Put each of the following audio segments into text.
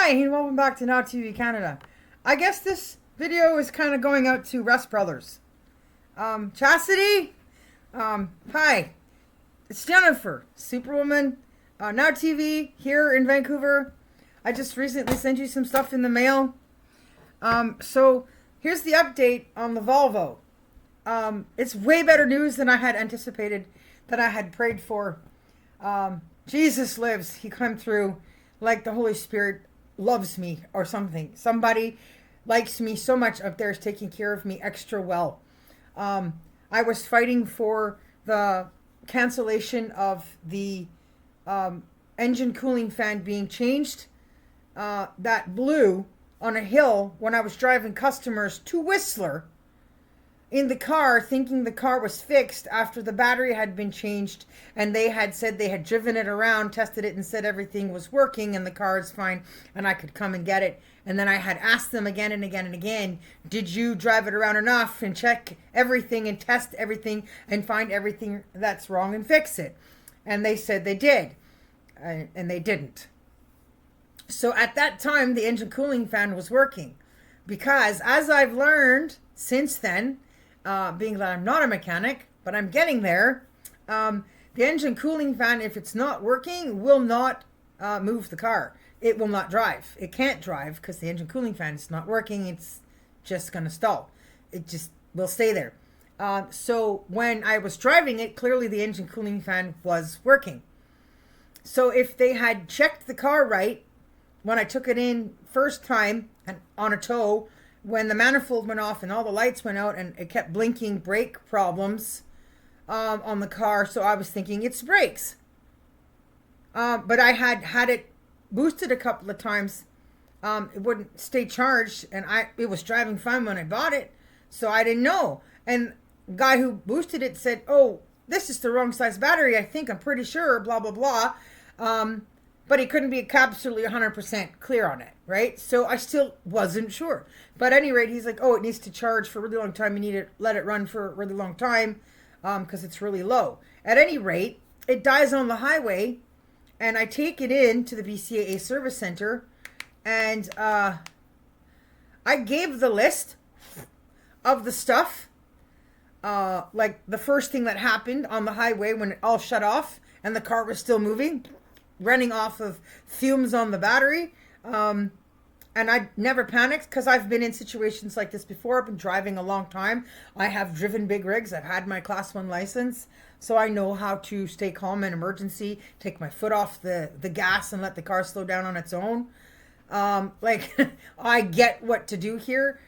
Hi, and welcome back to Now TV Canada. I guess this video is kind of going out to Russ Brothers. Cassidy, hi. It's Jennifer, Superwoman, Now TV here in Vancouver. I just recently sent you some stuff in the mail. So here's the update on the Volvo. It's way better news than I had anticipated, that I had prayed for. Jesus lives. He came through like the Holy Spirit loves me or something. Somebody likes me so much up there, is taking care of me extra well. I was fighting for the cancellation of the engine cooling fan being changed. That blew on a hill when I was driving customers to Whistler in the car, thinking the car was fixed after the battery had been changed, and they had said they had driven it around, tested it, and said everything was working and the car is fine and I could come and get it. And then I had asked them again and again and again, did you drive it around enough and check everything and test everything and find everything that's wrong and fix it? And they said they did, and they didn't. So at that time, the engine cooling fan was working, because as I've learned since then, being that I'm not a mechanic, but I'm getting there, the engine cooling fan, if it's not working, will not move the car. It will not drive. It can't drive because the engine cooling fan is not working. It's just going to stall. It just will stay there. So when I was driving it, clearly the engine cooling fan was working. So if they had checked the car right, when I took it in first time and on a tow, when the manifold went off and all the lights went out and it kept blinking brake problems on the car, so I was thinking it's brakes. But I had it boosted a couple of times. It wouldn't stay charged, and it was driving fine when I bought it, so I didn't know. And the guy who boosted it said, "Oh, this is the wrong size battery, I think, I'm pretty sure, blah, blah, blah." But he couldn't be absolutely 100% clear on it, right? So I still wasn't sure. But at any rate, he's like, oh, it needs to charge for a really long time. You need to let it run for a really long time because it's really low. At any rate, it dies on the highway, and I take it in to the BCAA service center, and I gave the list of the stuff, like the first thing that happened on the highway when it all shut off and the car was still moving, running off of fumes on the battery. And I never panicked because I've been in situations like this before. I've been driving a long time. I have driven big rigs. I've had my Class 1 license. So I know how to stay calm in emergency, take my foot off the gas and let the car slow down on its own. I get what to do here.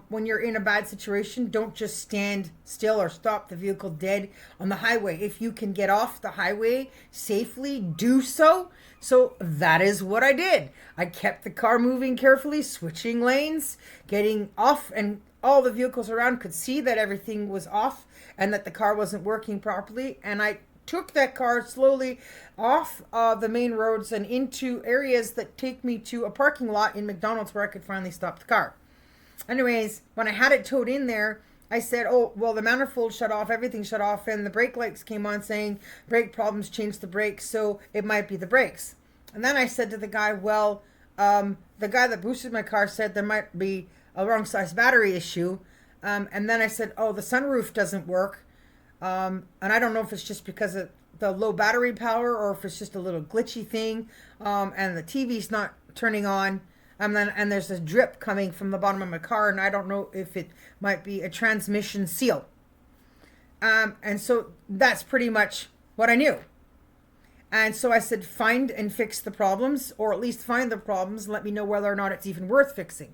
When you're in a bad situation, don't just stand still or stop the vehicle dead on the highway. If you can get off the highway safely, do so. So that is what I did. I kept the car moving carefully, switching lanes, getting off, and all the vehicles around could see that everything was off and that the car wasn't working properly. And I took that car slowly off the main roads and into areas that take me to a parking lot in McDonald's where I could finally stop the car. Anyways, when I had it towed in there, I said, oh, well, the manifold shut off, everything shut off, and the brake lights came on saying brake problems, changed the brakes, so it might be the brakes. And then I said to the guy, well, the guy that boosted my car said there might be a wrong size battery issue. And then I said, oh, the sunroof doesn't work. And I don't know if it's just because of the low battery power or if it's just a little glitchy thing. And the TV's not turning on. And there's a drip coming from the bottom of my car, and I don't know if it might be a transmission seal. And so that's pretty much what I knew. And so I said, find and fix the problems, or at least find the problems, and let me know whether or not it's even worth fixing.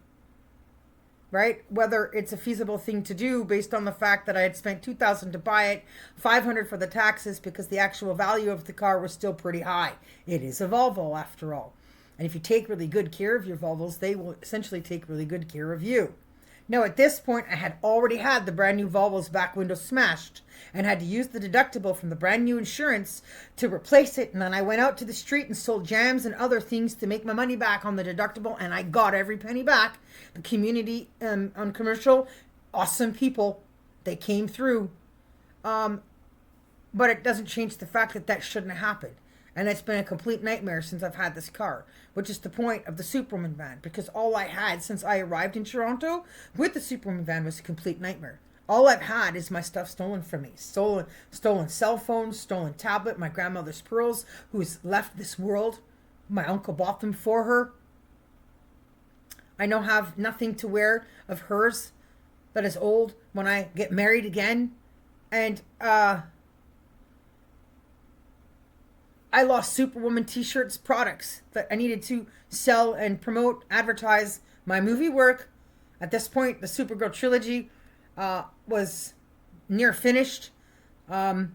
Right? Whether it's a feasible thing to do based on the fact that I had spent $2,000 to buy it, $500 for the taxes, because the actual value of the car was still pretty high. It is a Volvo after all. And if you take really good care of your Volvos, they will essentially take really good care of you. Now, at this point, I had already had the brand new Volvo's back window smashed and had to use the deductible from the brand new insurance to replace it. And then I went out to the street and sold jams and other things to make my money back on the deductible, and I got every penny back. The community on commercial, awesome people, they came through. But it doesn't change the fact that that shouldn't have happened. And it's been a complete nightmare since I've had this car, which is the point of the Superwoman van, because all I had since I arrived in Toronto with the Superwoman van was a complete nightmare. All I've had is my stuff stolen from me. Stolen cell phones, stolen tablet, my grandmother's pearls, who's left this world. My uncle bought them for her. I now have nothing to wear of hers that is old when I get married again. And I lost Superwoman t-shirts, products that I needed to sell and promote, advertise my movie work. At this point, the Supergirl trilogy was near finished. And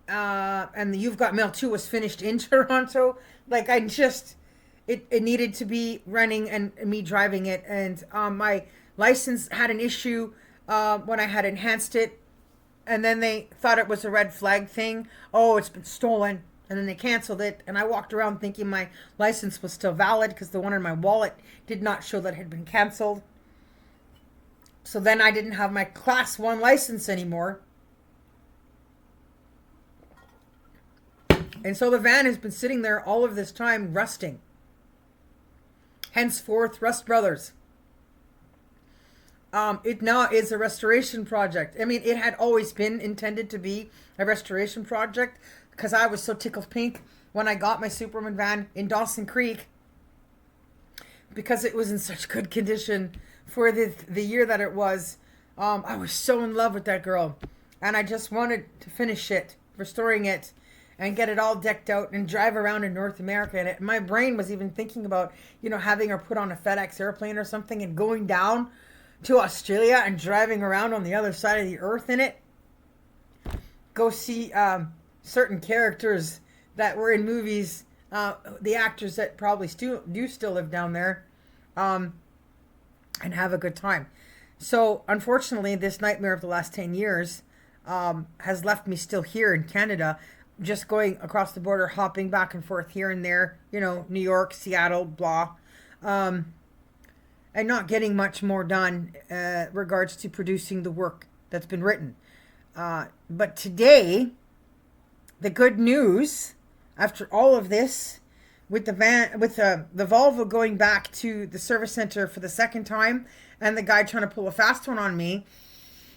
the You've Got Mail 2 was finished in Toronto. Like, it needed to be running and me driving it. And my license had an issue when I had enhanced it. And then they thought it was a red flag thing. Oh, it's been stolen. And then they canceled it, and I walked around thinking my license was still valid because the one in my wallet did not show that it had been canceled. So then I didn't have my Class 1 license anymore. And so the van has been sitting there all of this time rusting. Henceforth, Rust Brothers. It now is a restoration project. I mean, it had always been intended to be a restoration project, because I was so tickled pink when I got my Superwoman van in Dawson Creek, because it was in such good condition for the year that it was. I was so in love with that girl, and I just wanted to finish it, restoring it, and get it all decked out and drive around in North America. And my brain was even thinking about, having her put on a FedEx airplane or something and going down to Australia and driving around on the other side of the earth in it. Go see certain characters that were in movies, the actors that probably do still live down there, and have a good time. So unfortunately, this nightmare of the last 10 years has left me still here in Canada, just going across the border, hopping back and forth here and there, New York, Seattle, blah, and not getting much more done regards to producing the work that's been written. But today, the good news, after all of this, with the Volvo going back to the service center for the second time, and the guy trying to pull a fast one on me,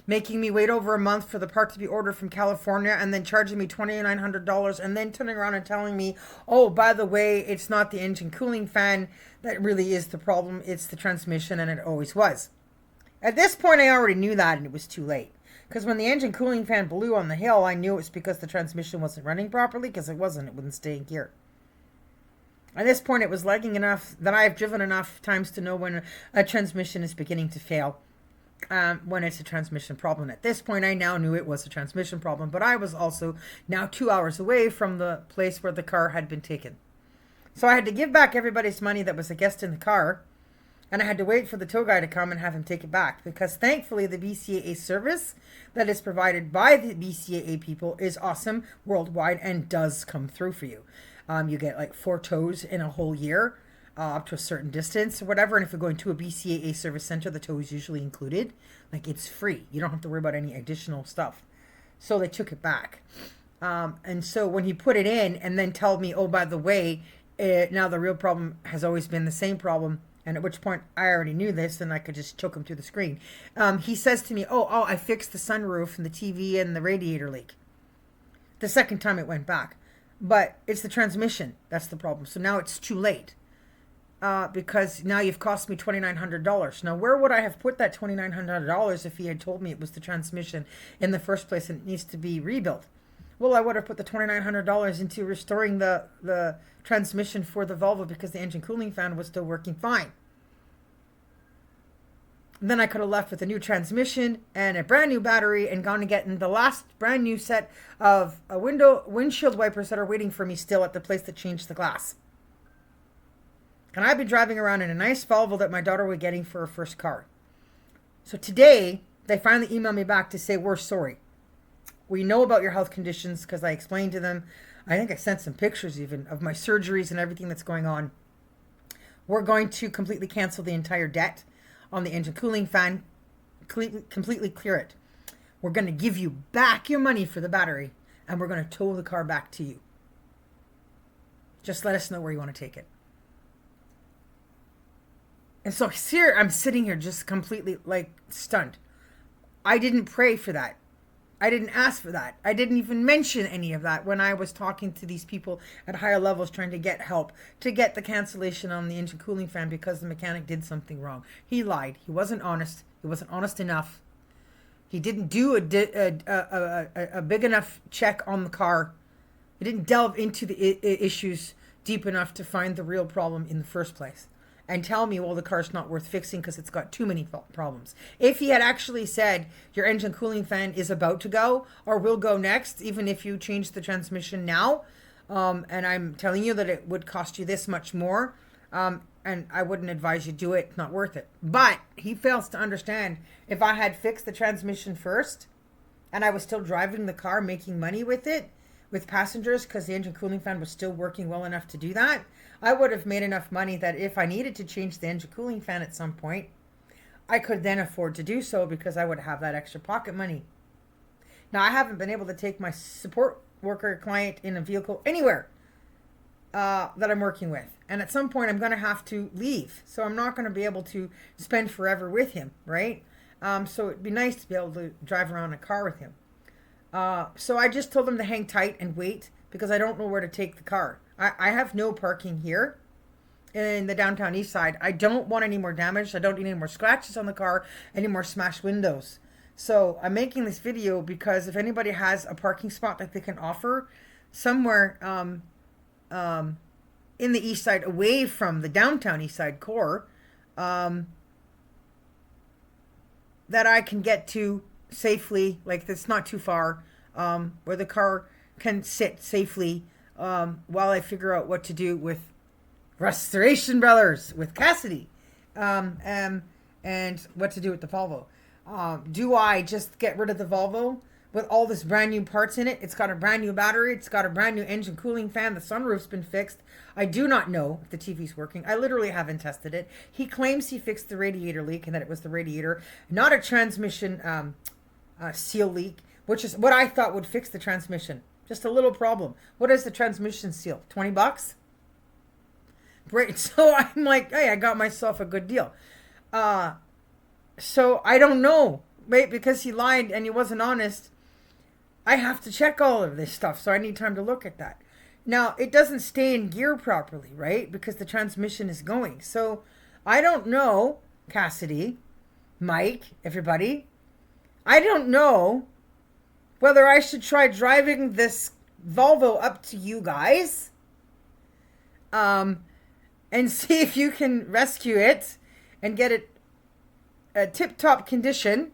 making me wait over a month for the part to be ordered from California, and then charging me $2,900, and then turning around and telling me, oh, by the way, it's not the engine cooling fan that really is the problem, it's the transmission, and it always was. At this point, I already knew that, and it was too late. Because when the engine cooling fan blew on the hill, I knew it was because the transmission wasn't running properly, because it wouldn't stay in gear. At this point, it was lagging enough that I have driven enough times to know when a transmission is beginning to fail, when it's a transmission problem. At this point, I now knew it was a transmission problem, but I was also now 2 hours away from the place where the car had been taken. So I had to give back everybody's money that was a guest in the car, and I had to wait for the tow guy to come and have him take it back, because thankfully the BCAA service that is provided by the BCAA people is awesome worldwide and does come through for you. You get like 4 tows in a whole year, up to a certain distance or whatever. And if you're going to a BCAA service center, the tow is usually included. Like, it's free. You don't have to worry about any additional stuff. So they took it back. And so when he put it in and then told me, oh, by the way, now the real problem has always been the same problem. And at which point I already knew this, and I could just choke him through the screen. He says to me, oh, I fixed the sunroof and the TV and the radiator leak. The second time it went back. But it's the transmission that's the problem. So now it's too late. Because now you've cost me $2,900. Now, where would I have put that $2,900 if he had told me it was the transmission in the first place and it needs to be rebuilt? Well, I would have put the $2,900 into restoring the transmission for the Volvo, because the engine cooling fan was still working fine. And then I could have left with a new transmission and a brand new battery and gone and gotten the last brand new set of windshield wipers that are waiting for me still at the place that changed the glass. And I've been driving around in a nice Volvo that my daughter was getting for her first car. So today, they finally emailed me back to say, we're sorry. We know about your health conditions, because I explained to them. I think I sent some pictures even of my surgeries and everything that's going on. We're going to completely cancel the entire debt on the engine cooling fan, completely clear it. We're going to give you back your money for the battery, and we're going to tow the car back to you. Just let us know where you want to take it. And so here, I'm sitting here just completely like stunned. I didn't pray for that. I didn't ask for that. I didn't even mention any of that when I was talking to these people at higher levels trying to get help, to get the cancellation on the engine cooling fan because the mechanic did something wrong. He lied. He wasn't honest. He wasn't honest enough. He didn't do a big enough check on the car. He didn't delve into the issues deep enough to find the real problem in the first place. And tell me, well, the car's not worth fixing because it's got too many problems. If he had actually said your engine cooling fan is about to go or will go next, even if you change the transmission now, and I'm telling you that it would cost you this much more, and I wouldn't advise you do it, it's not worth it. But he fails to understand, if I had fixed the transmission first and I was still driving the car, making money with it, with passengers, because the engine cooling fan was still working well enough to do that, I would have made enough money that if I needed to change the engine cooling fan at some point, I could then afford to do so because I would have that extra pocket money. Now, I haven't been able to take my support worker client in a vehicle anywhere that I'm working with. And at some point, I'm going to have to leave. So I'm not going to be able to spend forever with him, right? So it'd be nice to be able to drive around in a car with him. So I just told him to hang tight and wait because I don't know where to take the car. I have no parking here in the downtown east side. I don't want any more damage. I don't need any more scratches on the car, any more smashed windows. So I'm making this video because if anybody has a parking spot that they can offer somewhere in the east side, away from the downtown east side core, that I can get to safely, like that's not too far, where the car can sit safely while I figure out what to do with Restoration Brothers, with Cassidy, and what to do with the Volvo. Do I just get rid of the Volvo with all this brand new parts in it? It's got a brand new battery. It's got a brand new engine cooling fan. The sunroof's been fixed. I do not know if the TV's working. I literally haven't tested it. He claims he fixed the radiator leak and that it was the radiator, not a transmission seal leak, which is what I thought would fix the transmission. Just a little problem. What is the transmission seal? $20? Great. So I'm like, hey, I got myself a good deal. So I don't know. Wait, because he lied and he wasn't honest, I have to check all of this stuff. So I need time to look at that. Now, it doesn't stay in gear properly, right? Because the transmission is going. So I don't know, Cassidy, Mike, everybody. I don't know whether I should try driving this Volvo up to you guys and see if you can rescue it and get it a tip-top condition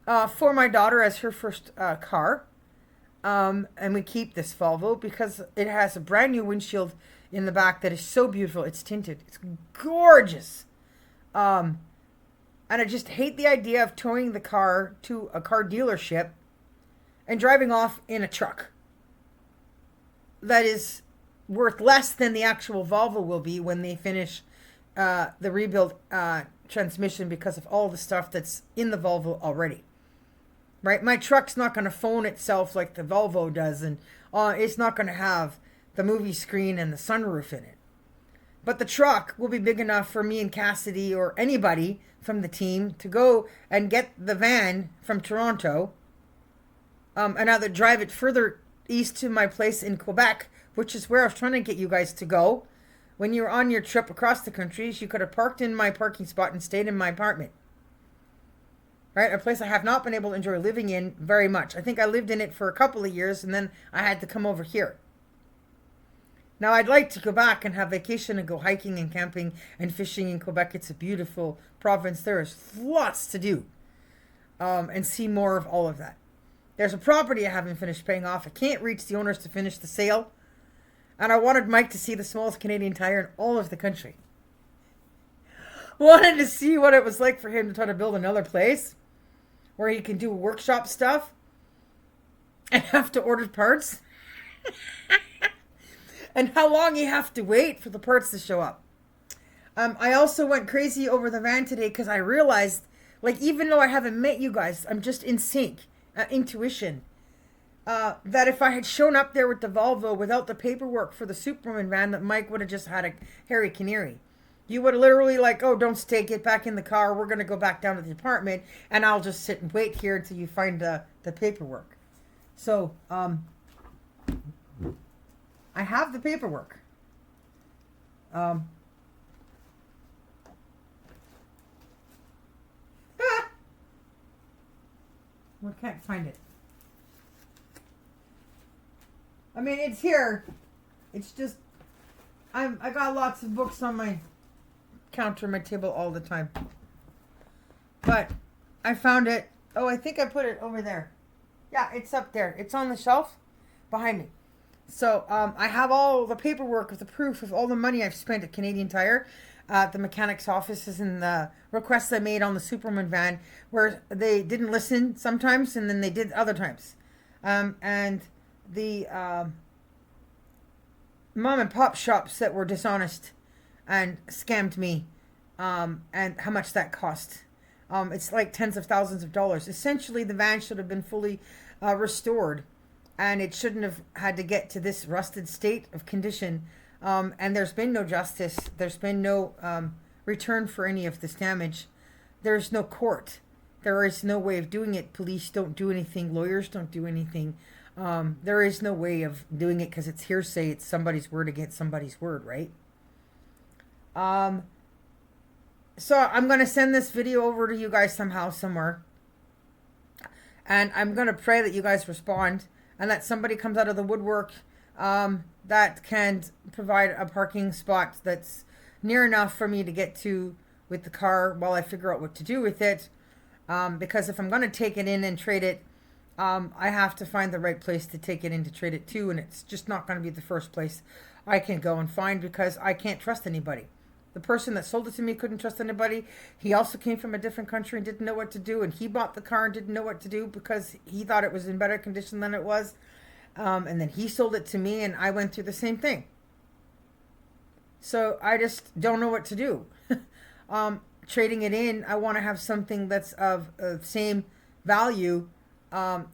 for my daughter as her first car. And we keep this Volvo because it has a brand new windshield in the back that is so beautiful. It's tinted. It's gorgeous. And I just hate the idea of towing the car to a car dealership and driving off in a truck that is worth less than the actual Volvo will be when they finish the rebuild transmission because of all the stuff that's in the Volvo already. Right? My truck's not going to phone itself like the Volvo does, and it's not going to have the movie screen and the sunroof in it. But the truck will be big enough for me and Cassidy or anybody from the team to go and get the van from Toronto and either drive it further east to my place in Quebec, which is where I was trying to get you guys to go. When you're on your trip across the country, you could have parked in my parking spot and stayed in my apartment. Right? A place I have not been able to enjoy living in very much. I think I lived in it for a couple of years and then I had to come over here. Now, I'd like to go back and have vacation and go hiking and camping and fishing in Quebec. It's a beautiful province. There is lots to do and see more of all of that. There's a property I haven't finished paying off. I can't reach the owners to finish the sale. And I wanted Mike to see the smallest Canadian Tire in all of the country. Wanted to see what it was like for him to try to build another place where he can do workshop stuff and have to order parts. And how long you have to wait for the parts to show up. I also went crazy over the van today because I realized, like, even though I haven't met you guys, I'm just in sync. Intuition. that if I had shown up there with the Volvo without the paperwork for the Superwoman van, that Mike would have just had a Harry Canary. You would have literally like, oh, don't stay, get back in the car. We're going to go back down to the apartment, and I'll just sit and wait here until you find the paperwork. So, I have the paperwork. Well, can't find it. I mean, it's here. It's just, I got lots of books on my counter, my table all the time. But I found it. Oh, I think I put it over there. Yeah, it's up there. It's on the shelf behind me. So I have all the paperwork with the proof of all the money I've spent at Canadian Tire, the mechanic's offices, and the requests I made on the Superwoman van, where they didn't listen sometimes and then they did other times. And the mom and pop shops that were dishonest and scammed me, and how much that cost. It's like tens of thousands of dollars. Essentially, the van should have been fully restored, and it shouldn't have had to get to this rusted state of condition. And there's been no justice. There's been no return for any of this damage. There's no court. There is no way of doing it. Police don't do anything. Lawyers don't do anything. There is no way of doing it because it's hearsay. It's somebody's word against somebody's word, right? So I'm going to send this video over to you guys somehow, somewhere. And I'm going to pray that you guys respond and that somebody comes out of the woodwork that can provide a parking spot that's near enough for me to get to with the car while I figure out what to do with it. Because if I'm going to take it in and trade it, I have to find the right place to take it in to trade it to. And it's just not going to be the first place I can go and find because I can't trust anybody. The person that sold it to me couldn't trust anybody. He also came from a different country and didn't know what to do. And he bought the car and didn't know what to do because he thought it was in better condition than it was. And then he sold it to me and I went through the same thing. So I just don't know what to do. Trading it in, I want to have something that's of same value, or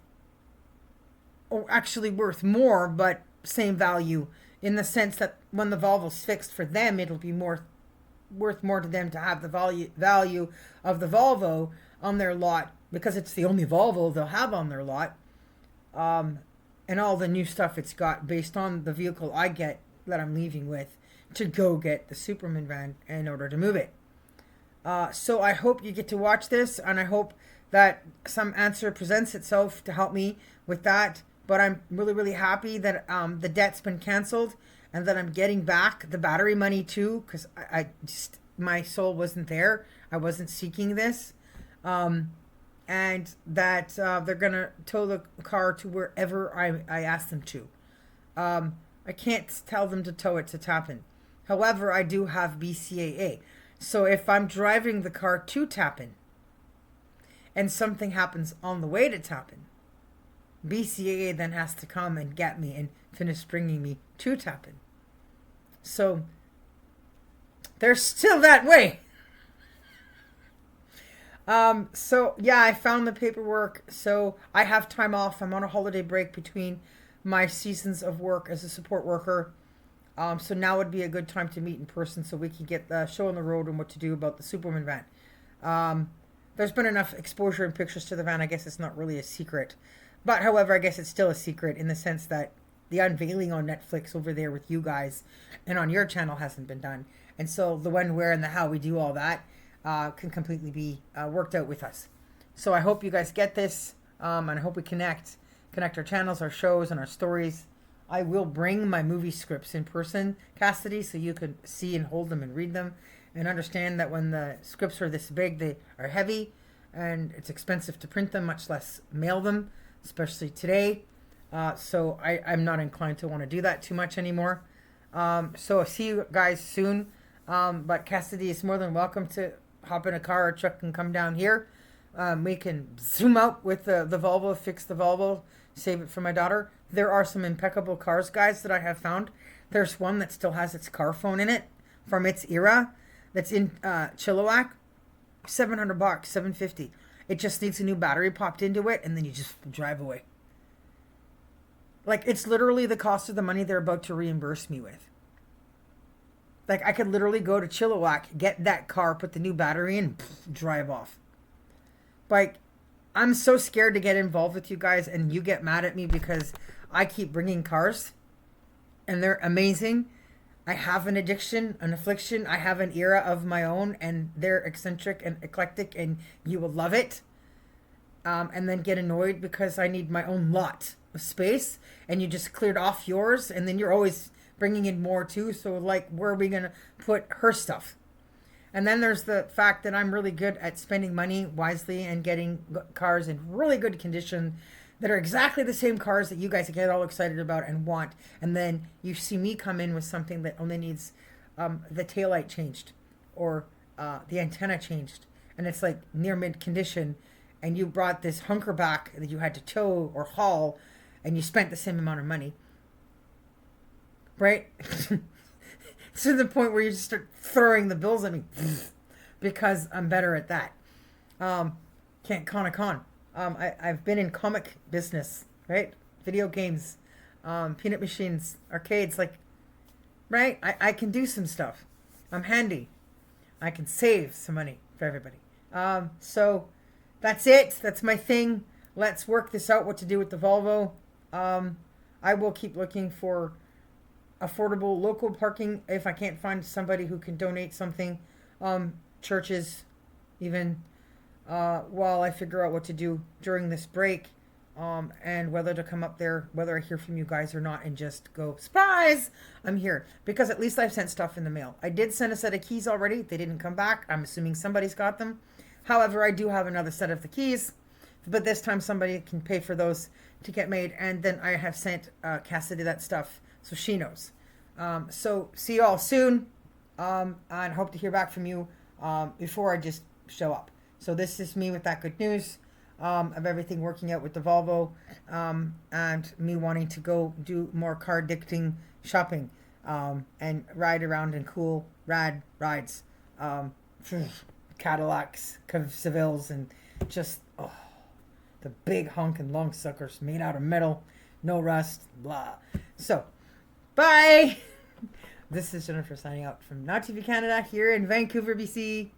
actually worth more, but same value in the sense that when the Volvo's fixed for them, it'll be worth more to them to have the value of the Volvo on their lot because it's the only Volvo they'll have on their lot, and all the new stuff it's got based on the vehicle I get that I'm leaving with to go get the Superwoman van in order to move it. So I hope you get to watch this, and I hope that some answer presents itself to help me with that. But I'm really, really happy that the debt's been canceled and that I'm getting back the battery money too, because I just, my soul wasn't there. I wasn't seeking this. And that they're going to tow the car to wherever I ask them to. I can't tell them to tow it to Tappan. However, I do have BCAA. So if I'm driving the car to Tappan and something happens on the way to Tappan, BCAA then has to come and get me and finish bringing me to Tappan. So they're still that way. So yeah, I found the paperwork. So I have time off. I'm on a holiday break between my seasons of work as a support worker. So now would be a good time to meet in person so we can get the show on the road and what to do about the Superwoman van. There's been enough exposure and pictures to the van. I guess it's not really a secret. But however, I guess it's still a secret in the sense that the unveiling on Netflix over there with you guys and on your channel hasn't been done. And so the when, where, and the how we do all that can completely be worked out with us. So I hope you guys get this, and I hope we connect our channels, our shows, and our stories. I will bring my movie scripts in person, Cassidy, so you can see and hold them and read them and understand that when the scripts are this big, they are heavy and it's expensive to print them, much less mail them, especially today. So I'm not inclined to want to do that too much anymore. So I'll see you guys soon. But Cassidy is more than welcome to hop in a car or truck and come down here. We can zoom out with the Volvo, fix the Volvo, save it for my daughter. There are some impeccable cars, guys, that I have found. There's one that still has its car phone in it from its era that's in Chilliwack. $700, $750. It just needs a new battery popped into it, and then you just drive away. Like, it's literally the cost of the money they're about to reimburse me with. Like, I could literally go to Chilliwack, get that car, put the new battery in, drive off. Like, I'm so scared to get involved with you guys, and you get mad at me because I keep bringing cars, and they're amazing. I have an addiction, an affliction. I have an era of my own, and they're eccentric and eclectic, and you will love it. And then get annoyed because I need my own lot of space, and you just cleared off yours, and then you're always bringing in more too. So, like, where are we going to put her stuff? And then there's the fact that I'm really good at spending money wisely and getting cars in really good condition that are exactly the same cars that you guys get all excited about and want. And then you see me come in with something that only needs the taillight changed or the antenna changed. And it's like near mid condition. And you brought this hunker back that you had to tow or haul, and you spent the same amount of money. Right? To the point where you just start throwing the bills at me because I'm better at that. Can't con a con. I've been in comic business, right? Video games, peanut machines, arcades, like, right? I can do some stuff. I'm handy. I can save some money for everybody. So that's it. That's my thing. Let's work this out, what to do with the Volvo. I will keep looking for affordable local parking if I can't find somebody who can donate something. Churches, even, while I figure out what to do during this break. And whether to come up there, whether I hear from you guys or not, and just go, surprise, I'm here. Because at least I've sent stuff in the mail. I did send a set of keys already. They didn't come back. I'm assuming somebody's got them. However, I do have another set of the keys, but this time somebody can pay for those to get made. And then I have sent Cassidy that stuff, so she knows. So see you all soon, and hope to hear back from you before I just show up. So this is me with that good news of everything working out with the Volvo, and me wanting to go do more car addicting shopping, and ride around in cool rad rides. Cadillacs, Sevilles, and just the big honking long suckers made out of metal, no rust, blah. So, bye. This is Jennifer signing out from Not TV Canada here in Vancouver, BC.